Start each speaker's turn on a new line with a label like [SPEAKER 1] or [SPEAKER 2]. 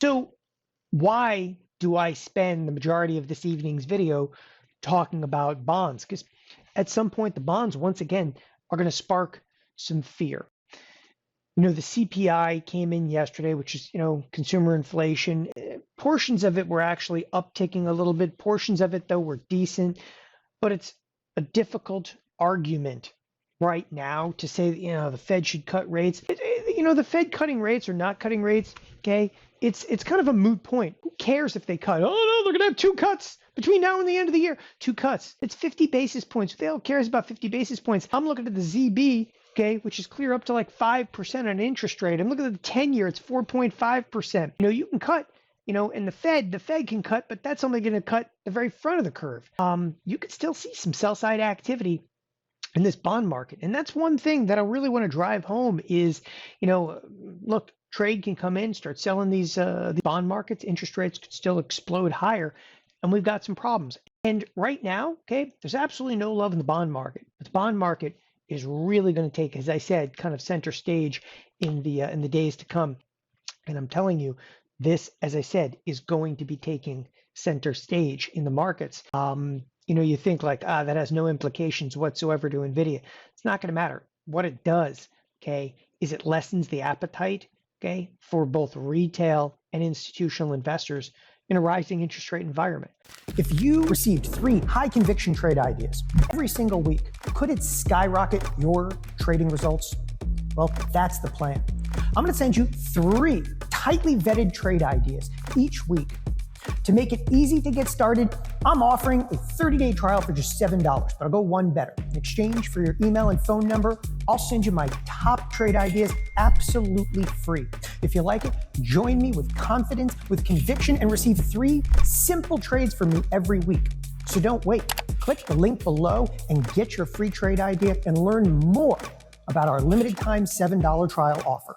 [SPEAKER 1] So why do I spend the majority of this evening's video talking about bonds? Because at some point, the bonds, once again, are going to spark some fear. The CPI came in yesterday, which is, consumer inflation. Portions of it were actually upticking a little bit. Portions of it, though, were decent. But it's a difficult argument right now to say that, the Fed should cut rates. The Fed cutting rates or not cutting rates, okay, it's kind of a moot point. Who cares if they cut? Oh, no, they're going to have 2 cuts between now and the end of the year. 2 cuts. It's 50 basis points. Who the hell cares about 50 basis points? I'm looking at the ZB, okay, which is clear up to like 5% on interest rate. I'm looking at the 10-year. It's 4.5%. You can cut. And the Fed can cut, but that's only going to cut the very front of the curve. You could still see some sell-side activity in this bond market. And that's one thing that I really want to drive home is, look, trade can come in, start selling these the bond markets. Interest rates could still explode higher, and we've got some problems. And right now, okay, there's absolutely no love in the bond market. But the bond market is really going to take, as I said, kind of center stage in the days to come. And I'm telling you, this, as I said, is going to be taking center stage in the markets. You think like, that has no implications whatsoever to NVIDIA. It's not going to matter. What it does, okay, is it lessens the appetite, okay, for both retail and institutional investors in a rising interest rate environment.
[SPEAKER 2] If you received 3 high conviction trade ideas every single week, could it skyrocket your trading results? Well, that's the plan. I'm going to send you 3 tightly vetted trade ideas each week. To make it easy to get started, I'm offering a 30-day trial for just $7, but I'll go one better. In exchange for your email and phone number, I'll send you my top trade ideas absolutely free. If you like it, join me with confidence, with conviction, and receive 3 simple trades from me every week. So don't wait. Click the link below and get your free trade idea and learn more about our limited time $7 trial offer.